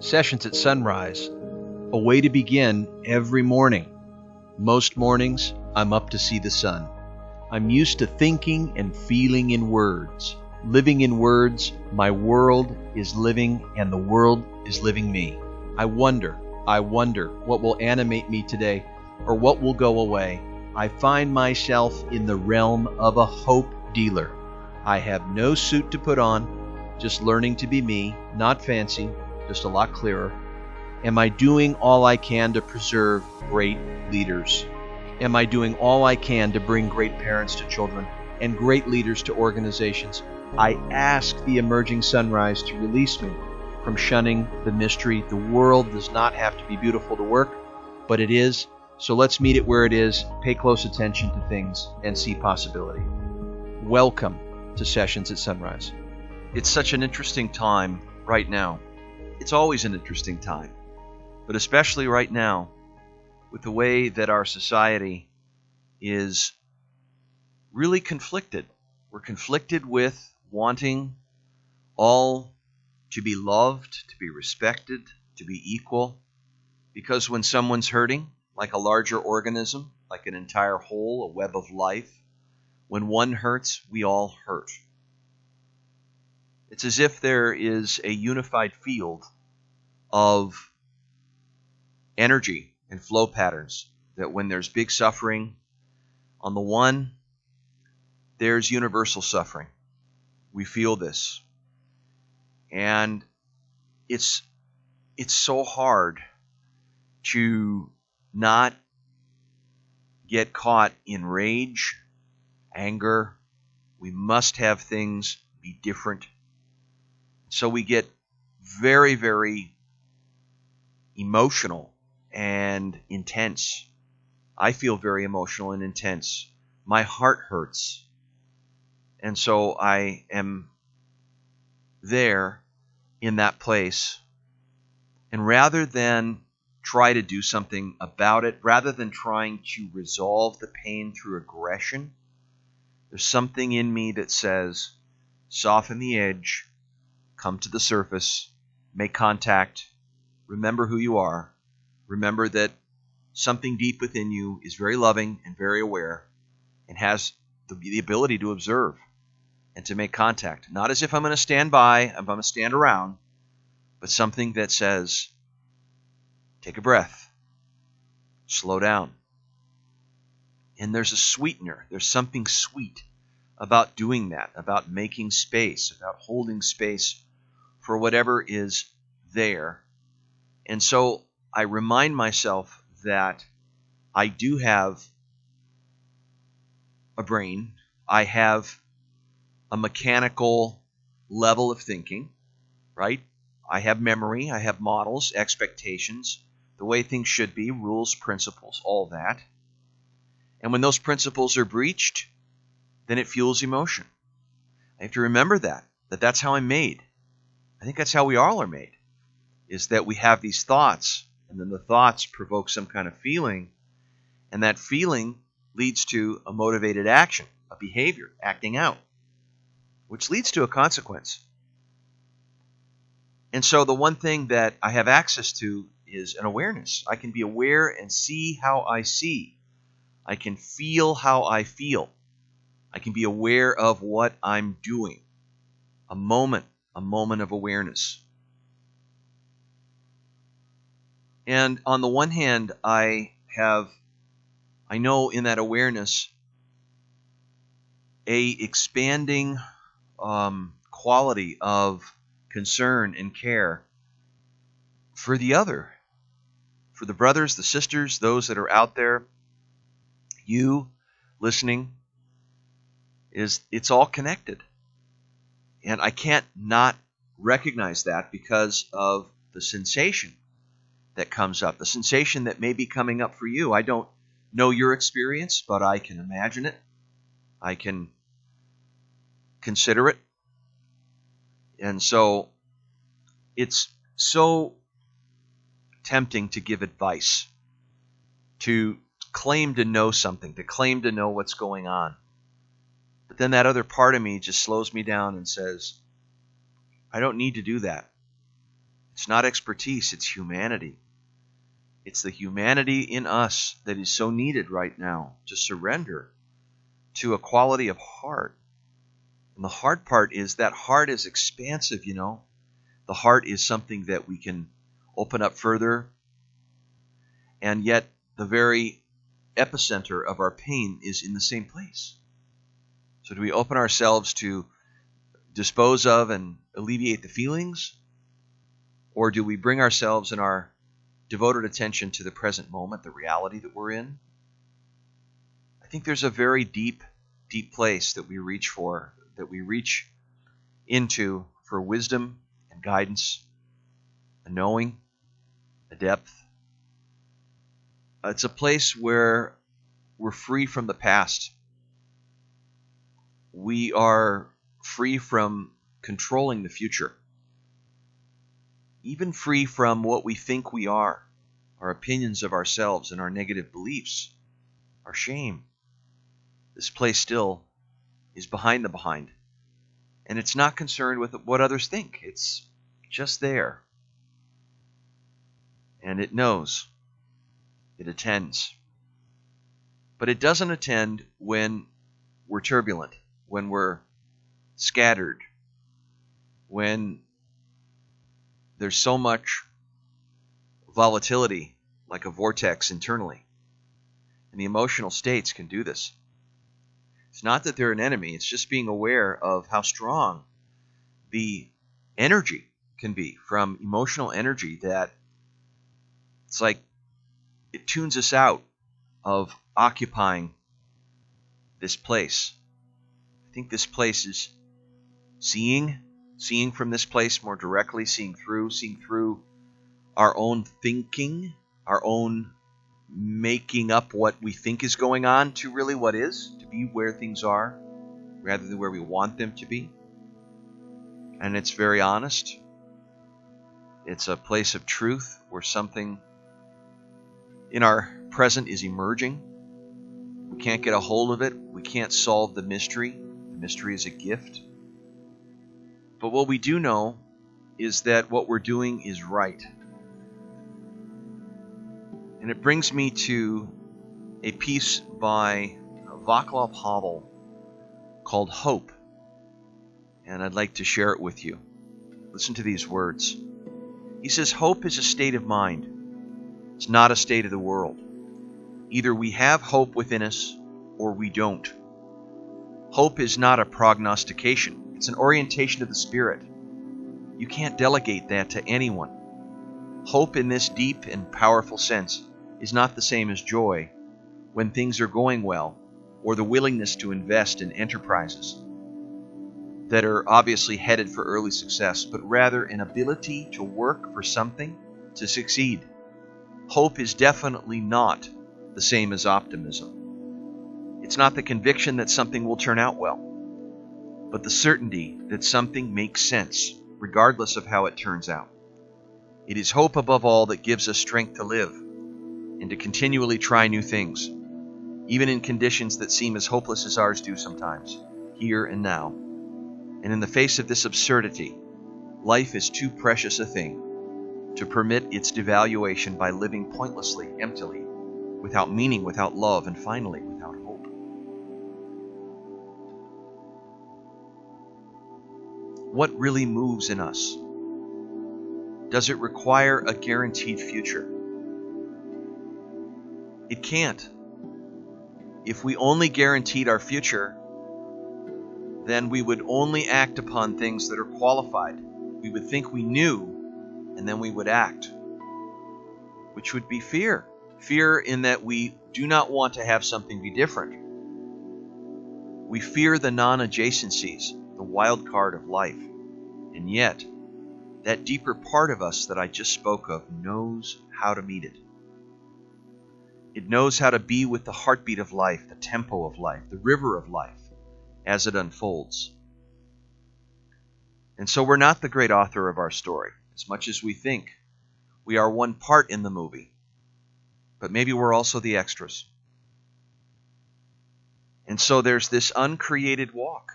Sessions at sunrise, a way to begin every morning. Most mornings, I'm up to see the sun. I'm used to thinking and feeling in words. Living in words, my world is living and the world is living me. I wonder what will animate me today or what will go away. I find myself in the realm of a hope dealer. I have no suit to put on, just learning to be me, not fancy, just a lot clearer. Am I doing all I can to preserve great leaders? Am I doing all I can to bring great parents to children and great leaders to organizations? I ask the emerging sunrise to release me from shunning the mystery. The world does not have to be beautiful to work, but it is. So let's meet it where it is, pay close attention to things, and see possibility. Welcome to Sessions at Sunrise. It's such an interesting time right now. It's always an interesting time, but especially right now, with the way that our society is really conflicted. We're conflicted with wanting all to be loved, to be respected, to be equal, because when someone's hurting, like a larger organism, like an entire whole, a web of life, when one hurts, we all hurt. It's as if there is a unified field of energy and flow patterns, that when there's big suffering on the one, there's universal suffering. We feel this. And it's so hard to not get caught in rage, anger. We must have things be different. So we get very, very emotional and intense. I feel very emotional and intense. My heart hurts. And so I am there in that place. And rather than try to do something about it, rather than trying to resolve the pain through aggression, there's something in me that says, soften the edge, come to the surface, make contact, remember who you are, remember that something deep within you is very loving and very aware and has the ability to observe and to make contact. Not as if I'm going to stand by, I'm going to stand around, but something that says, take a breath, slow down. And there's a sweetener, there's something sweet about doing that, about making space, about holding space for whatever is there. And so I remind myself that I do have a brain. I have a mechanical level of thinking, right? I have memory. I have models, expectations, the way things should be, rules, principles, all that. And when those principles are breached, then it fuels emotion. I have to remember that's how I'm made. I think that's how we all are made, is that we have these thoughts, and then the thoughts provoke some kind of feeling, and that feeling leads to a motivated action, a behavior, acting out, which leads to a consequence. And so the one thing that I have access to is an awareness. I can be aware and see how I see. I can feel how I feel. I can be aware of what I'm doing. A moment of awareness. And on the one hand, I know in that awareness a expanding quality of concern and care for the other, for the brothers, the sisters, those that are out there. You listening, it's all connected. And I can't not recognize that because of the sensation that comes up, the sensation that may be coming up for you. I don't know your experience, but I can imagine it. I can consider it. And so it's so tempting to give advice, to claim to know something, to claim to know what's going on. But then that other part of me just slows me down and says, I don't need to do that. It's not expertise, it's humanity. It's the humanity in us that is so needed right now to surrender to a quality of heart. And the hard part is that heart is expansive, you know. The heart is something that we can open up further, and yet the very epicenter of our pain is in the same place. So do we open ourselves to dispose of and alleviate the feelings? Or do we bring ourselves and our devoted attention to the present moment, the reality that we're in? I think there's a very deep, deep place that we reach for, that we reach into for wisdom and guidance, a knowing, a depth. It's a place where we're free from the past. We are free from controlling the future. Even free from what we think we are, our opinions of ourselves and our negative beliefs, our shame. This place still is behind the behind. And it's not concerned with what others think. It's just there. And it knows. It attends. But it doesn't attend when we're turbulent, when we're scattered, when there's so much volatility, like a vortex internally. And the emotional states can do this. It's not that they're an enemy, it's just being aware of how strong the energy can be from emotional energy, that it's like it tunes us out of occupying this place. I think this place is seeing from this place more directly, seeing through our own thinking, our own making up what we think is going on to really what is, to be where things are rather than where we want them to be. And it's very honest. It's a place of truth where something in our present is emerging. We can't get a hold of it. We can't solve the mystery. The mystery is a gift. But what we do know is that what we're doing is right. And it brings me to a piece by Václav Havel called Hope. And I'd like to share it with you. Listen to these words. He says, hope is a state of mind. It's not a state of the world. Either we have hope within us or we don't. Hope is not a prognostication. It's an orientation of the spirit. You can't delegate that to anyone. Hope in this deep and powerful sense is not the same as joy when things are going well, or the willingness to invest in enterprises that are obviously headed for early success, but rather an ability to work for something to succeed. Hope is definitely not the same as optimism. It's not the conviction that something will turn out well, but the certainty that something makes sense, regardless of how it turns out. It is hope above all that gives us strength to live and to continually try new things, even in conditions that seem as hopeless as ours do sometimes, here and now. And in the face of this absurdity, life is too precious a thing to permit its devaluation by living pointlessly, emptily, without meaning, without love, and finally, without hope. What really moves in us? Does it require a guaranteed future? It can't. If we only guaranteed our future, then we would only act upon things that are qualified. We would think we knew, and then we would act, which would be fear. Fear in that we do not want to have something be different. We fear the non-adjacencies, the wild card of life. And yet, that deeper part of us that I just spoke of knows how to meet it. It knows how to be with the heartbeat of life, the tempo of life, the river of life, as it unfolds. And so we're not the great author of our story, as much as we think we are one part in the movie, but maybe we're also the extras. And so there's this uncreated walk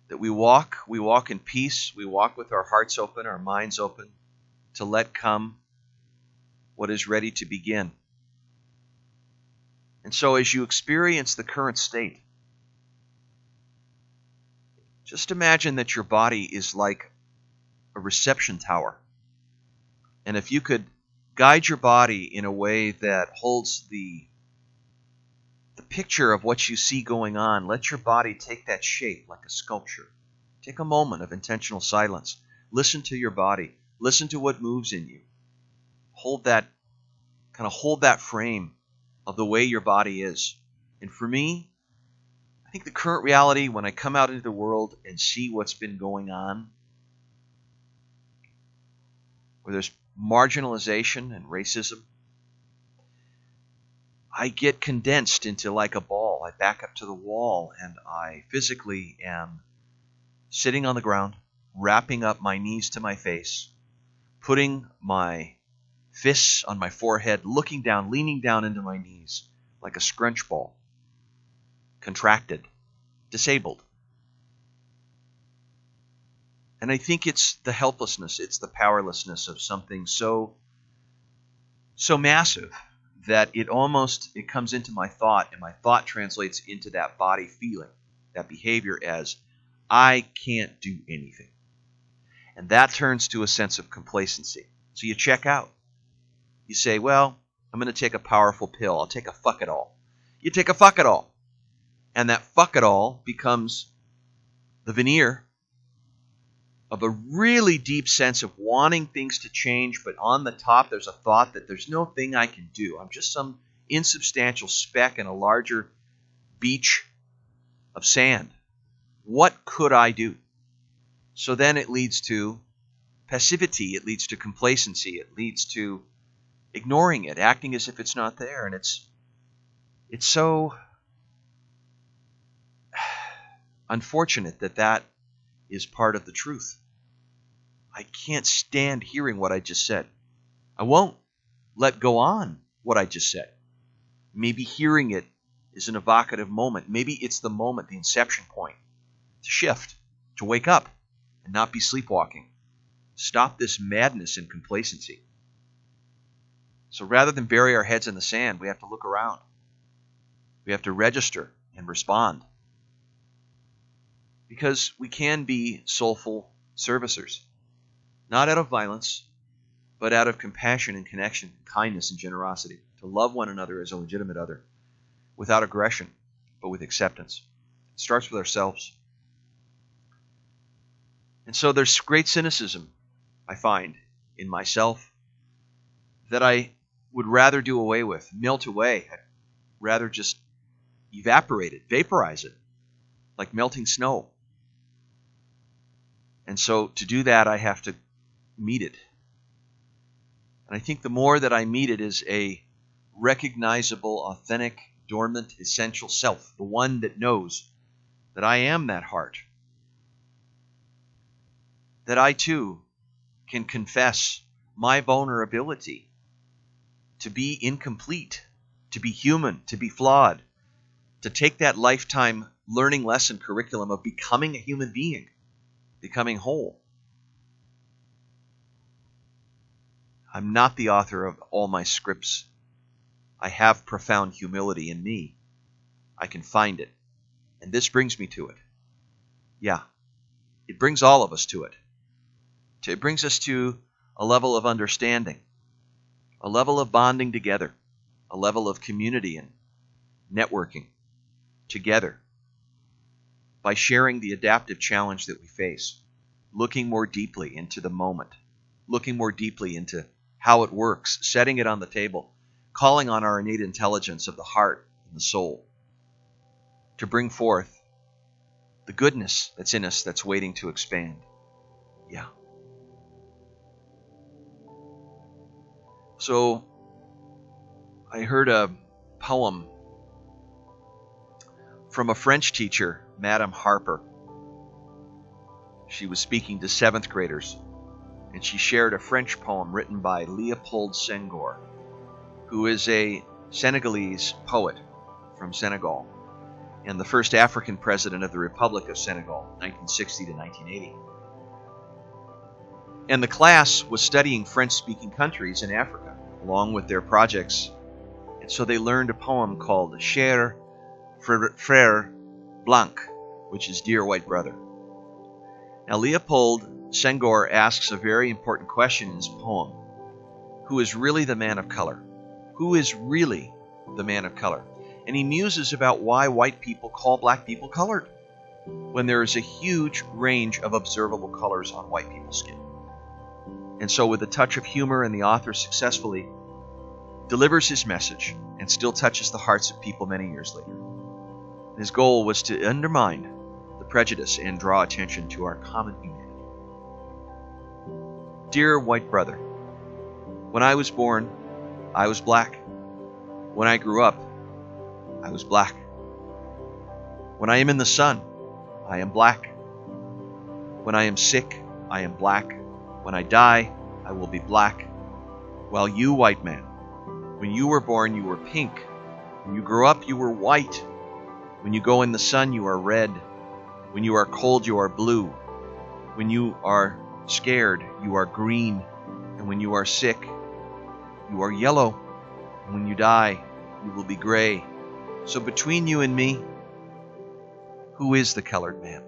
that we walk in peace, we walk with our hearts open, our minds open to let come what is ready to begin. And so as you experience the current state, just imagine that your body is like a reception tower. And if you could guide your body in a way that holds the picture of what you see going on, let your body take that shape like a sculpture. Take a moment of intentional silence. Listen to your body. Listen to what moves in you. Hold that frame of the way your body is. And for me, I think the current reality, when I come out into the world and see what's been going on, where there's marginalization and racism, I get condensed into like a ball. I back up to the wall and I physically am sitting on the ground, wrapping up my knees to my face, putting my fists on my forehead, looking down, leaning down into my knees like a scrunch ball, contracted, disabled. And I think it's the helplessness, it's the powerlessness of something so massive that it comes into my thought, and my thought translates into that body feeling, that behavior as, I can't do anything. And that turns to a sense of complacency. So you check out. You say, well, I'm going to take a powerful pill. I'll take a fuck it all. You take a fuck it all. And that fuck it all becomes the veneer of a really deep sense of wanting things to change, but on the top there's a thought that there's no thing I can do. I'm just some insubstantial speck in a larger beach of sand. What could I do? So then it leads to passivity, it leads to complacency, it leads to ignoring it, acting as if it's not there. And it's so unfortunate that is part of the truth. I can't stand hearing what I just said. I won't let go on what I just said. Maybe hearing it is an evocative moment. Maybe it's the moment, the inception point, to shift, to wake up and not be sleepwalking. Stop this madness and complacency. So rather than bury our heads in the sand, we have to look around. We have to register and respond. Because we can be soulful servicers, not out of violence, but out of compassion and connection, kindness and generosity, to love one another as a legitimate other, without aggression, but with acceptance. It starts with ourselves. And so there's great cynicism, I find, in myself, that I would rather do away with, melt away. I'd rather just evaporate it, vaporize it, like melting snow. And so to do that, I have to meet it. And I think the more that I meet it as a recognizable, authentic, dormant, essential self, the one that knows that I am that heart, that I too can confess my vulnerability to be incomplete, to be human, to be flawed, to take that lifetime learning lesson curriculum of becoming a human being, becoming whole. I'm not the author of all my scripts. I have profound humility in me. I can find it. And this brings me to it. Yeah, it brings all of us to it. It brings us to a level of understanding, a level of bonding together, a level of community and networking together by sharing the adaptive challenge that we face, looking more deeply into the moment, looking more deeply into how it works, setting it on the table, calling on our innate intelligence of the heart and the soul to bring forth the goodness that's in us that's waiting to expand. Yeah. So I heard a poem from a French teacher, Madame Harper. She was speaking to 7th graders, and she shared a French poem written by Léopold Senghor, who is a Senegalese poet from Senegal and the first African president of the Republic of Senegal, 1960 to 1980. And the class was studying French-speaking countries in Africa, along with their projects. And so they learned a poem called Cher Frère Blanc, which is Dear White Brother. Now Leopold Senghor asks a very important question in his poem. Who is really the man of color? Who is really the man of color? And he muses about why white people call black people colored, when there is a huge range of observable colors on white people's skin. And so with a touch of humor, and the author successfully delivers his message and still touches the hearts of people many years later. His goal was to undermine the prejudice and draw attention to our common humanity. Dear white brother, when I was born, I was black. When I grew up, I was black. When I am in the sun, I am black. When I am sick, I am black. When I die, I will be black. While you, white man, when you were born, you were pink. When you grew up, you were white. When you go in the sun, you are red. When you are cold, you are blue. When you are scared, you are green. And when you are sick, you are yellow. And when you die, you will be gray. So between you and me, who is the colored man?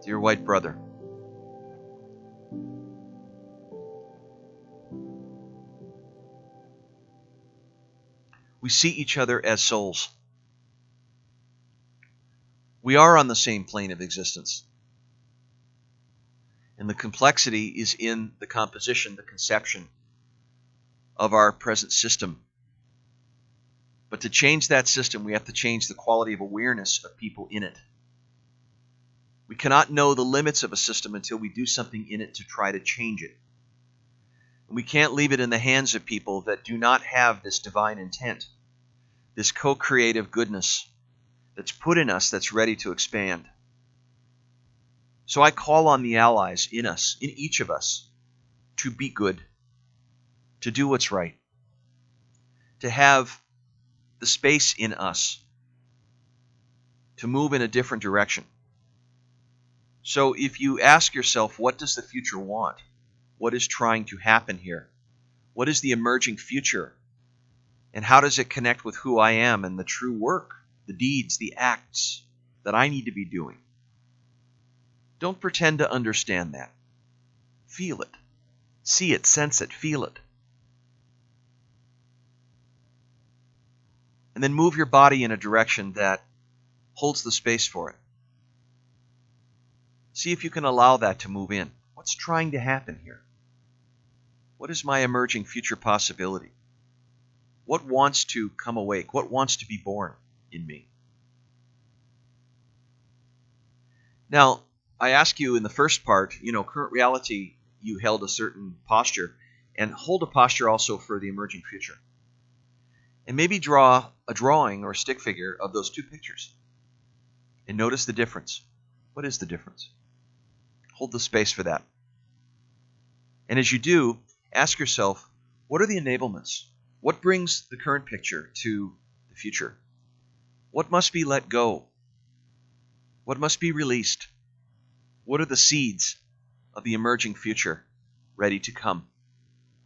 Dear white brother, we see each other as souls. We are on the same plane of existence. And the complexity is in the composition, the conception of our present system. But to change that system, we have to change the quality of awareness of people in it. We cannot know the limits of a system until we do something in it to try to change it. And we can't leave it in the hands of people that do not have this divine intent, this co-creative goodness that's put in us that's ready to expand. So I call on the allies in us, in each of us, to be good, to do what's right, to have the space in us to move in a different direction. So if you ask yourself, what does the future want? What is trying to happen here? What is the emerging future? And how does it connect with who I am and the true work, the deeds, the acts that I need to be doing? Don't pretend to understand that. Feel it. See it, sense it, feel it. And then move your body in a direction that holds the space for it. See if you can allow that to move in. What's trying to happen here? What is my emerging future possibility? What wants to come awake? What wants to be born in me? Now, I ask you in the first part, current reality, you held a certain posture, and hold a posture also for the emerging future. And maybe draw a drawing or a stick figure of those two pictures. And notice the difference. What is the difference? Hold the space for that. And as you do, ask yourself, what are the enablements? What brings the current picture to the future? What must be let go? What must be released? What are the seeds of the emerging future ready to come?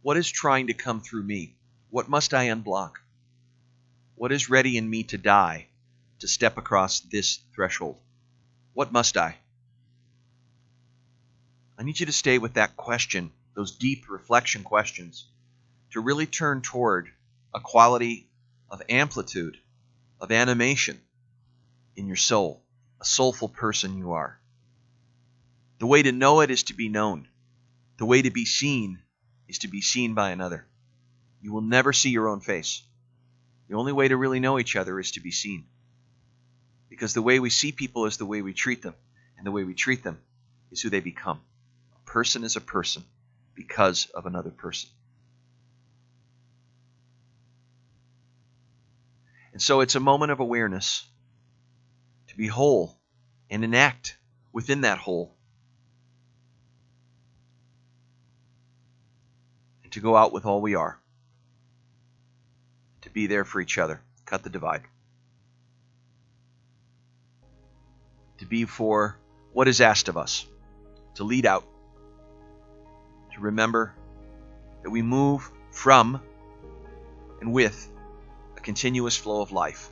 What is trying to come through me? What must I unblock? What is ready in me to die, to step across this threshold? What must I? I need you to stay with that question, those deep reflection questions, to really turn toward a quality of amplitude, of animation in your soul, a soulful person you are. The way to know it is to be known. The way to be seen is to be seen by another. You will never see your own face. The only way to really know each other is to be seen. Because the way we see people is the way we treat them, and the way we treat them is who they become. A person is a person because of another person. And so it's a moment of awareness to be whole and enact within that whole. And to go out with all we are. To be there for each other. Cut the divide. to be for what is asked of us, to lead out, to remember that we move from and with a continuous flow of life,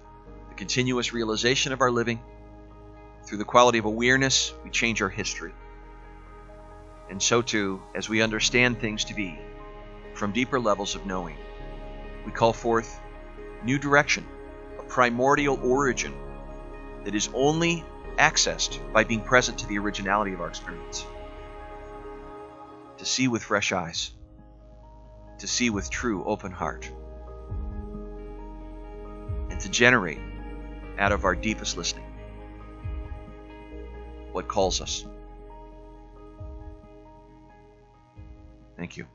the continuous realization of our living. Through the quality of awareness, we change our history. And so too, as we understand things to be from deeper levels of knowing, we call forth new direction, a primordial origin that is only accessed by being present to the originality of our experience. To see with fresh eyes, to see with true open heart, and to generate out of our deepest listening what calls us. Thank you.